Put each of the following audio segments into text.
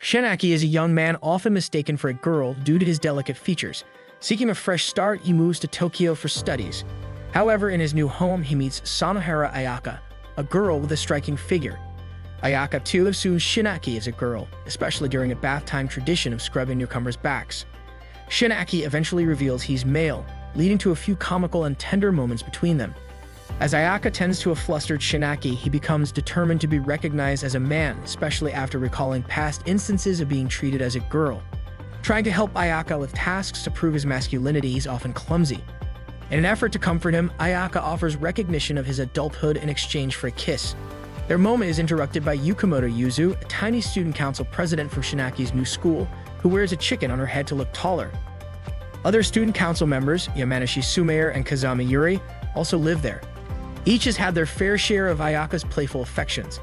Shiina Aki is a young man often mistaken for a girl due to his delicate features. Seeking a fresh start, he moves to Tokyo for studies. However, in his new home, he meets Sunohara Ayaka, a girl with a striking figure. Ayaka too assumes Shiina Aki as a girl, especially during a bath time tradition of scrubbing newcomers' backs. Shiina Aki eventually reveals he's male, leading to a few comical and tender moments between them. As Ayaka tends to a flustered Shiina Aki, he becomes determined to be recognized as a man, especially after recalling past instances of being treated as a girl. Trying to help Ayaka with tasks to prove his masculinity, he's often clumsy. In an effort to comfort him, Ayaka offers recognition of his adulthood in exchange for a kiss. Their moment is interrupted by Yukimoto Yuzu, a tiny student council president from Shiina Aki's new school, who wears a chicken on her head to look taller. Other student council members, Yamanashi Sumire and Kazami Yuri, also live there. Each has had their fair share of Ayaka's playful affections.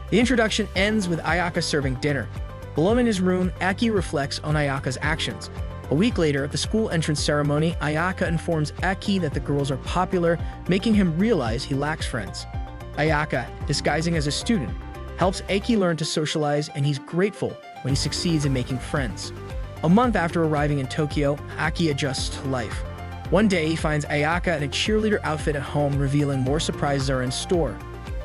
The introduction ends with Ayaka serving dinner. Alone in his room, Aki reflects on Ayaka's actions. A week later, at the school entrance ceremony, Ayaka informs Aki that the girls are popular, making him realize he lacks friends. Ayaka, disguising as a student, helps Aki learn to socialize, and he's grateful when he succeeds in making friends. A month after arriving in Tokyo, Aki adjusts to life. One day, he finds Ayaka in a cheerleader outfit at home, revealing more surprises are in store.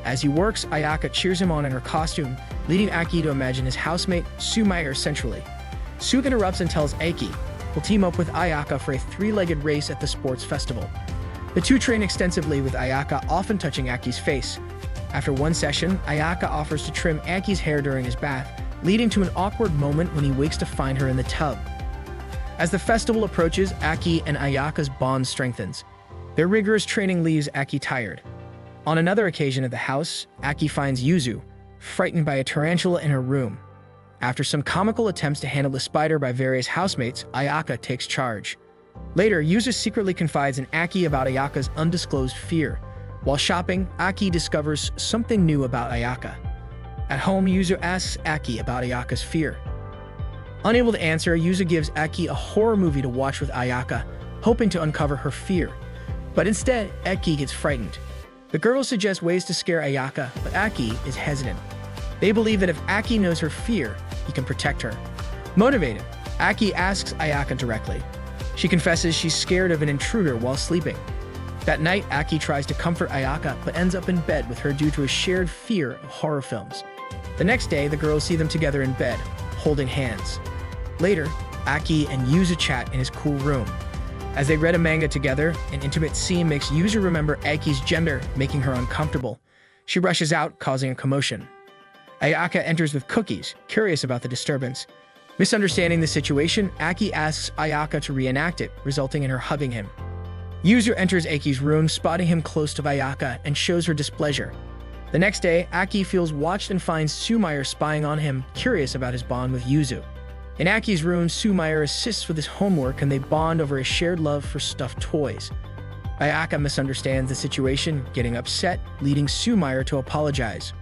As he works, Ayaka cheers him on in her costume, leading Aki to imagine his housemate, Sumire, centrally. Su interrupts and tells Aki he'll team up with Ayaka for a three-legged race at the sports festival. The two train extensively, with Ayaka often touching Aki's face. After one session, Ayaka offers to trim Aki's hair during his bath, leading to an awkward moment when he wakes to find her in the tub. As the festival approaches, Aki and Ayaka's bond strengthens. Their rigorous training leaves Aki tired. On another occasion at the house, Aki finds Yuzu, frightened by a tarantula in her room. After some comical attempts to handle the spider by various housemates, Ayaka takes charge. Later, Yuzu secretly confides in Aki about Ayaka's undisclosed fear. While shopping, Aki discovers something new about Ayaka. At home, Yuzu asks Aki about Ayaka's fear. Unable to answer, Yuzu gives Aki a horror movie to watch with Ayaka, hoping to uncover her fear. But instead, Aki gets frightened. The girls suggest ways to scare Ayaka, but Aki is hesitant. They believe that if Aki knows her fear, he can protect her. Motivated, Aki asks Ayaka directly. She confesses she's scared of an intruder while sleeping. That night, Aki tries to comfort Ayaka, but ends up in bed with her due to a shared fear of horror films. The next day, the girls see them together in bed, holding hands. Later, Aki and Yuzu chat in his cool room. As they read a manga together, an intimate scene makes Yuzu remember Aki's gender, making her uncomfortable. She rushes out, causing a commotion. Ayaka enters with cookies, curious about the disturbance. Misunderstanding the situation, Aki asks Ayaka to reenact it, resulting in her hugging him. Yuzu enters Aki's room, spotting him close to Ayaka, and shows her displeasure. The next day, Aki feels watched and finds Sumire spying on him, curious about his bond with Yuzu. In Aki's room, Sumire assists with his homework, and they bond over a shared love for stuffed toys. Ayaka misunderstands the situation, getting upset, leading Sumire to apologize.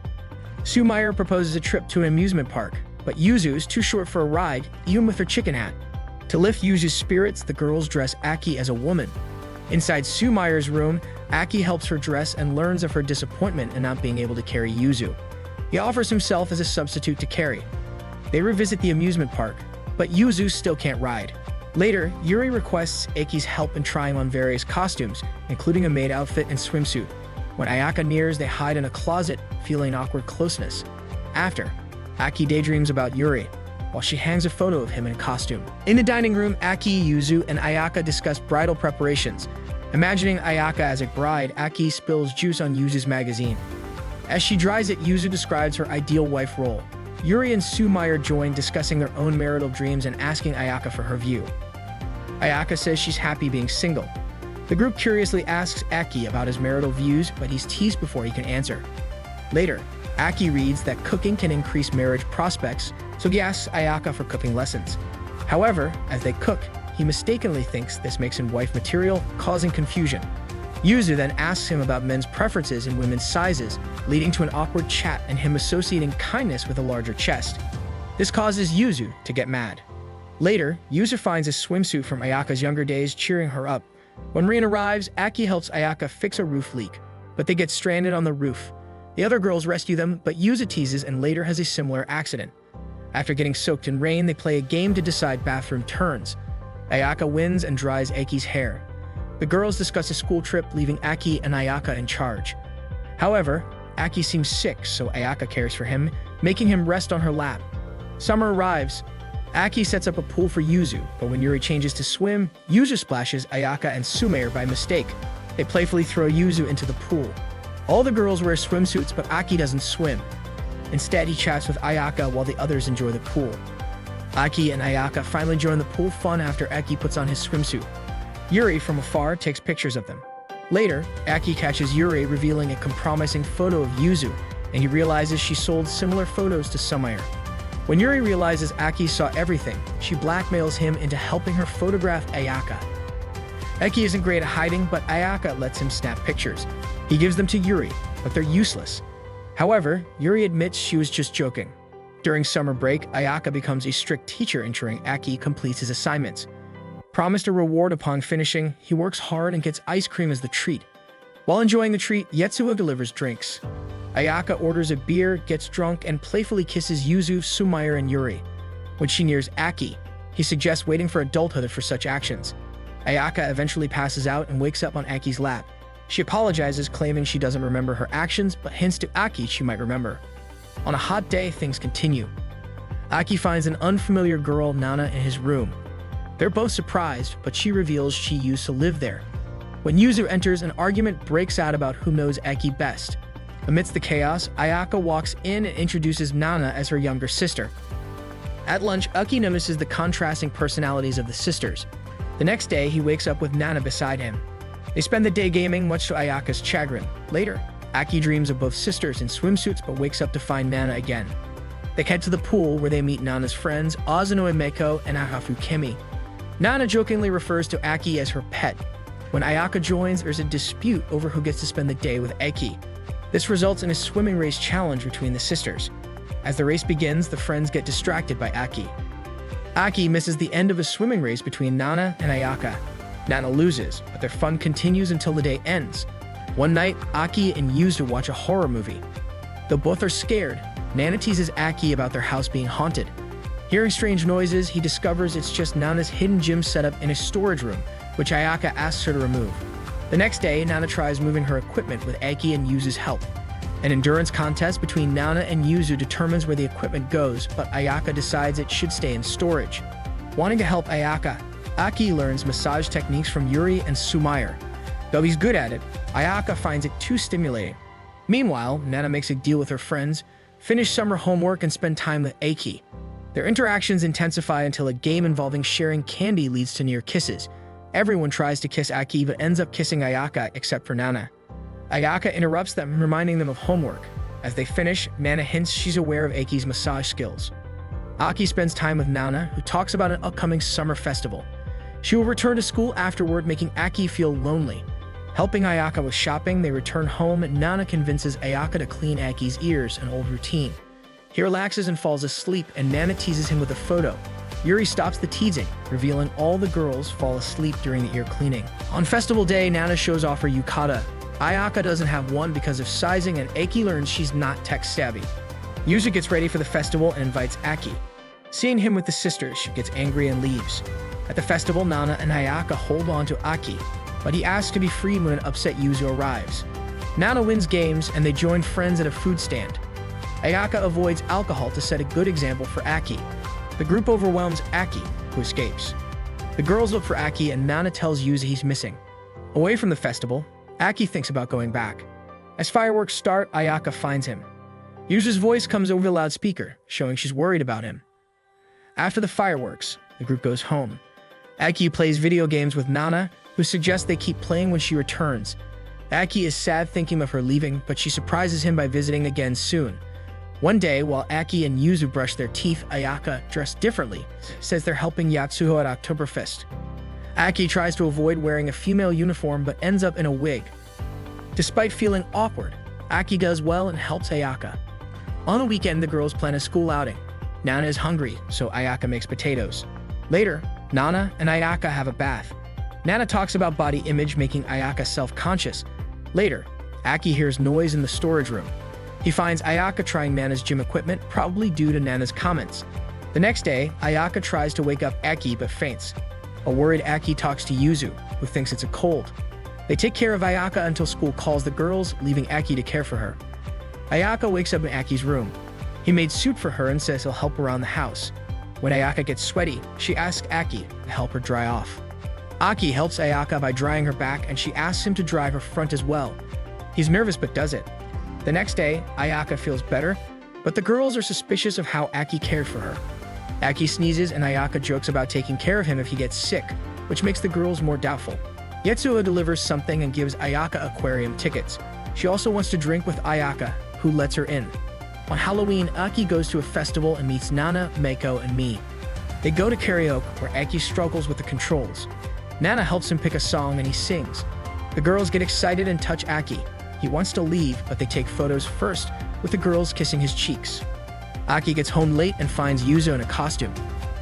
Sumire proposes a trip to an amusement park, but Yuzu is too short for a ride, even with her chicken hat. To lift Yuzu's spirits, the girls dress Aki as a woman. Inside Sumire's room, Aki helps her dress and learns of her disappointment in not being able to carry Yuzu. He offers himself as a substitute to carry. They revisit the amusement park, but Yuzu still can't ride. Later, Yuri requests Aki's help in trying on various costumes, including a maid outfit and swimsuit. When Ayaka nears, they hide in a closet, feeling awkward closeness. After, Aki daydreams about Yuri, while she hangs a photo of him in costume. In the dining room, Aki, Yuzu, and Ayaka discuss bridal preparations. Imagining Ayaka as a bride, Aki spills juice on Yuzu's magazine. As she dries it, Yuzu describes her ideal wife role. Yuri and Sumire join, discussing their own marital dreams and asking Ayaka for her view. Ayaka says she's happy being single. The group curiously asks Aki about his marital views, but he's teased before he can answer. Later, Aki reads that cooking can increase marriage prospects, so he asks Ayaka for cooking lessons. However, as they cook, he mistakenly thinks this makes him wife material, causing confusion. Yuzu then asks him about men's preferences in women's sizes, leading to an awkward chat and him associating kindness with a larger chest. This causes Yuzu to get mad. Later, Yuzu finds a swimsuit from Ayaka's younger days, cheering her up. When Rin arrives, Aki helps Ayaka fix a roof leak, but they get stranded on the roof. The other girls rescue them, but Yuzu teases and later has a similar accident. After getting soaked in rain, they play a game to decide bathroom turns. Ayaka wins and dries Aki's hair. The girls discuss a school trip, leaving Aki and Ayaka in charge. However, Aki seems sick, so Ayaka cares for him, making him rest on her lap. Summer arrives. Aki sets up a pool for Yuzu, but when Yuri changes to swim, Yuzu splashes Ayaka and Sumire by mistake. They playfully throw Yuzu into the pool. All the girls wear swimsuits, but Aki doesn't swim. Instead, he chats with Ayaka while the others enjoy the pool. Aki and Ayaka finally join the pool fun after Aki puts on his swimsuit. Yuri, from afar, takes pictures of them. Later, Aki catches Yuri revealing a compromising photo of Yuzu, and he realizes she sold similar photos to Sumire. When Yuri realizes Aki saw everything, she blackmails him into helping her photograph Ayaka. Aki isn't great at hiding, but Ayaka lets him snap pictures. He gives them to Yuri, but they're useless. However, Yuri admits she was just joking. During summer break, Ayaka becomes a strict teacher, ensuring Aki completes his assignments. Promised a reward upon finishing, he works hard and gets ice cream as the treat. While enjoying the treat, Yetsuo delivers drinks. Ayaka orders a beer, gets drunk, and playfully kisses Yuzu, Sumire, and Yuri. When she nears Aki, he suggests waiting for adulthood for such actions. Ayaka eventually passes out and wakes up on Aki's lap. She apologizes, claiming she doesn't remember her actions, but hints to Aki she might remember. On a hot day, things continue. Aki finds an unfamiliar girl, Nana, in his room. They're both surprised, but she reveals she used to live there. When Yuzu enters, an argument breaks out about who knows Aki best. Amidst the chaos, Ayaka walks in and introduces Nana as her younger sister. At lunch, Aki notices the contrasting personalities of the sisters. The next day, he wakes up with Nana beside him. They spend the day gaming, much to Ayaka's chagrin. Later, Aki dreams of both sisters in swimsuits but wakes up to find Nana again. They head to the pool where they meet Nana's friends, Azuno Emeko and Ahafu Kimi. Nana jokingly refers to Aki as her pet. When Ayaka joins, there's a dispute over who gets to spend the day with Aki. This results in a swimming race challenge between the sisters. As the race begins, the friends get distracted by Aki. Aki misses the end of a swimming race between Nana and Ayaka. Nana loses, but their fun continues until the day ends. One night, Aki and Yuzu watch a horror movie. Though both are scared, Nana teases Aki about their house being haunted. Hearing strange noises, he discovers it's just Nana's hidden gym setup in a storage room, which Ayaka asks her to remove. The next day, Nana tries moving her equipment with Aki and Yuzu's help. An endurance contest between Nana and Yuzu determines where the equipment goes, but Ayaka decides it should stay in storage. Wanting to help Ayaka, Aki learns massage techniques from Yuri and Sumire. Though he's good at it, Ayaka finds it too stimulating. Meanwhile, Nana makes a deal with her friends, finish summer homework, and spend time with Aki. Their interactions intensify until a game involving sharing candy leads to near kisses. Everyone tries to kiss Aki but ends up kissing Ayaka except for Nana. Ayaka interrupts them, reminding them of homework. As they finish, Nana hints she's aware of Aki's massage skills. Aki spends time with Nana, who talks about an upcoming summer festival. She will return to school afterward, making Aki feel lonely. Helping Ayaka with shopping, they return home and Nana convinces Ayaka to clean Aki's ears, an old routine. He relaxes and falls asleep, and Nana teases him with a photo. Yuri stops the teasing, revealing all the girls fall asleep during the ear cleaning. On festival day, Nana shows off her yukata. Ayaka doesn't have one because of sizing, and Aki learns she's not tech-savvy. Yuzu gets ready for the festival and invites Aki. Seeing him with the sisters, she gets angry and leaves. At the festival, Nana and Ayaka hold on to Aki, but he asks to be freed when an upset Yuzu arrives. Nana wins games, and they join friends at a food stand. Ayaka avoids alcohol to set a good example for Aki. The group overwhelms Aki, who escapes. The girls look for Aki, and Nana tells Yuzu he's missing. Away from the festival, Aki thinks about going back. As fireworks start, Ayaka finds him. Yuzu's voice comes over the loudspeaker, showing she's worried about him. After the fireworks, the group goes home. Aki plays video games with Nana, who suggests they keep playing when she returns. Aki is sad thinking of her leaving, but she surprises him by visiting again soon. One day, while Aki and Yuzu brush their teeth, Ayaka, dressed differently, says they're helping Yatsuho at Oktoberfest. Aki tries to avoid wearing a female uniform but ends up in a wig. Despite feeling awkward, Aki does well and helps Ayaka. On the weekend, the girls plan a school outing. Nana is hungry, so Ayaka makes potatoes. Later, Nana and Ayaka have a bath. Nana talks about body image, making Ayaka self-conscious. Later, Aki hears noise in the storage room. He finds Ayaka trying Nana's gym equipment, probably due to Nana's comments. The next day, Ayaka tries to wake up Aki but faints. A worried Aki talks to Yuzu, who thinks it's a cold. They take care of Ayaka until school calls the girls, leaving Aki to care for her. Ayaka wakes up in Aki's room. He made soup for her and says he'll help around the house. When Ayaka gets sweaty, she asks Aki to help her dry off. Aki helps Ayaka by drying her back, and she asks him to dry her front as well. He's nervous but does it. The next day, Ayaka feels better, but the girls are suspicious of how Aki cared for her. Aki sneezes and Ayaka jokes about taking care of him if he gets sick, which makes the girls more doubtful. Yetsuo delivers something and gives Ayaka aquarium tickets. She also wants to drink with Ayaka, who lets her in. On Halloween, Aki goes to a festival and meets Nana, Meiko, and Mi. They go to karaoke, where Aki struggles with the controls. Nana helps him pick a song and he sings. The girls get excited and touch Aki. He wants to leave, but they take photos first, with the girls kissing his cheeks. Aki gets home late and finds Yuzu in a costume.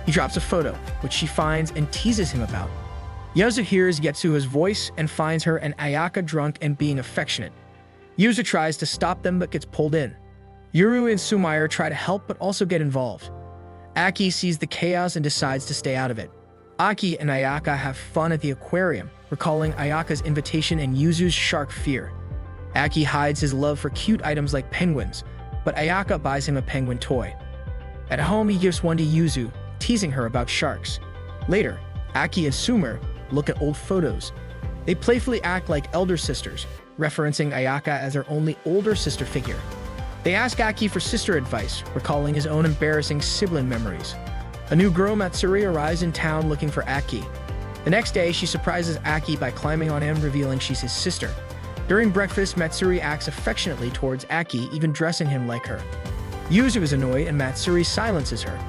He drops a photo, which she finds and teases him about. Yuzu hears Yetsuo's voice and finds her and Ayaka drunk and being affectionate. Yuzu tries to stop them but gets pulled in. Yuri and Sumire try to help but also get involved. Aki sees the chaos and decides to stay out of it. Aki and Ayaka have fun at the aquarium, recalling Ayaka's invitation and Yuzu's shark fear. Aki hides his love for cute items like penguins, but Ayaka buys him a penguin toy. At home, he gives one to Yuzu, teasing her about sharks. Later, Aki and Sumire look at old photos. They playfully act like elder sisters, referencing Ayaka as their only older sister figure. They ask Aki for sister advice, recalling his own embarrassing sibling memories. A new girl, Matsuri, arrives in town looking for Aki. The next day, she surprises Aki by climbing on him, revealing she's his sister. During breakfast, Matsuri acts affectionately towards Aki, even dressing him like her. Yuzu is annoyed and Matsuri silences her.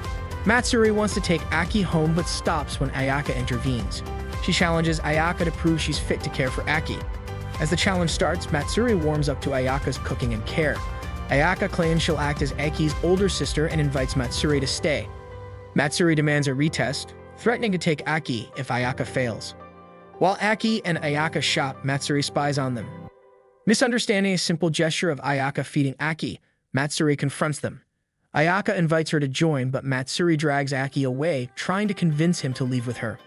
Matsuri wants to take Aki home but stops when Ayaka intervenes. She challenges Ayaka to prove she's fit to care for Aki. As the challenge starts, Matsuri warms up to Ayaka's cooking and care. Ayaka claims she'll act as Aki's older sister and invites Matsuri to stay. Matsuri demands a retest, threatening to take Aki if Ayaka fails. While Aki and Ayaka shop, Matsuri spies on them. Misunderstanding a simple gesture of Ayaka feeding Aki, Matsuri confronts them. Ayaka invites her to join, but Matsuri drags Aki away, trying to convince him to leave with her.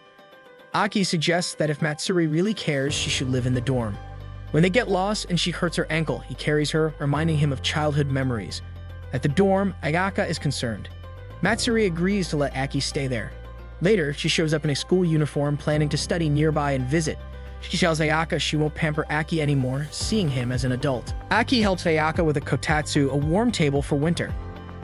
Aki suggests that if Matsuri really cares, she should live in the dorm. When they get lost and she hurts her ankle, he carries her, reminding him of childhood memories. At the dorm, Ayaka is concerned. Matsuri agrees to let Aki stay there. Later, she shows up in a school uniform, planning to study nearby and visit. She tells Ayaka she won't pamper Aki anymore, seeing him as an adult. Aki helps Ayaka with a kotatsu, a warm table for winter.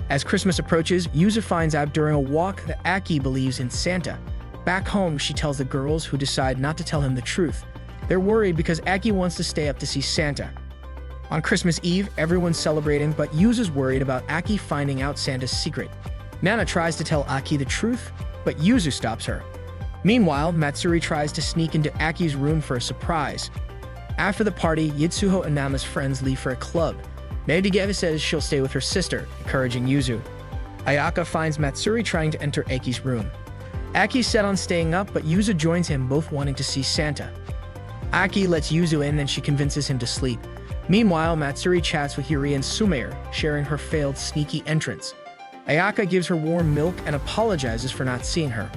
As Christmas approaches, Yuzu finds out during a walk that Aki believes in Santa. Back home, she tells the girls, who decide not to tell him the truth. They're worried because Aki wants to stay up to see Santa. On Christmas Eve, everyone's celebrating, but Yuzu's worried about Aki finding out Santa's secret. Nana tries to tell Aki the truth, but Yuzu stops her. Meanwhile, Matsuri tries to sneak into Aki's room for a surprise. After the party, Yitsuho and Nama's friends leave for a club. Nedegeva says she'll stay with her sister, encouraging Yuzu. Ayaka finds Matsuri trying to enter Aki's room. Aki's set on staying up, but Yuzu joins him, both wanting to see Santa. Aki lets Yuzu in, then she convinces him to sleep. Meanwhile, Matsuri chats with Yuri and Sumire, sharing her failed sneaky entrance. Ayaka gives her warm milk and apologizes for not seeing her.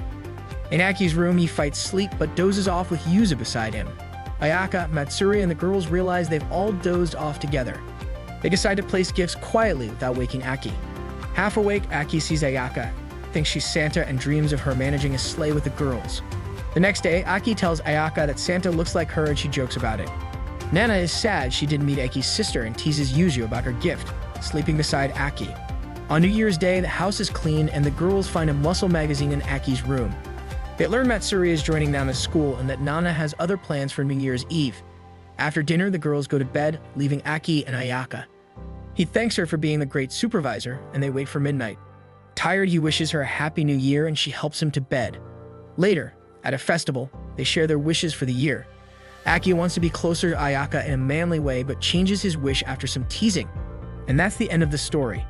In Aki's room, he fights sleep but dozes off with Yuzu beside him. Ayaka, Matsuri, and the girls realize they've all dozed off together. They decide to place gifts quietly without waking Aki. Half awake, Aki sees Ayaka, thinks she's Santa, and dreams of her managing a sleigh with the girls. The next day, Aki tells Ayaka that Santa looks like her and she jokes about it. Nana is sad she didn't meet Aki's sister and teases Yuzu about her gift, sleeping beside Aki. On New Year's Day, the house is clean and the girls find a muscle magazine in Aki's room. They learn Matsuri is joining Nana's school and that Nana has other plans for New Year's Eve. After dinner, the girls go to bed, leaving Aki and Ayaka. He thanks her for being the great supervisor, and they wait for midnight. Tired, he wishes her a happy new year and she helps him to bed. Later, at a festival, they share their wishes for the year. Aki wants to be closer to Ayaka in a manly way but changes his wish after some teasing. And that's the end of the story.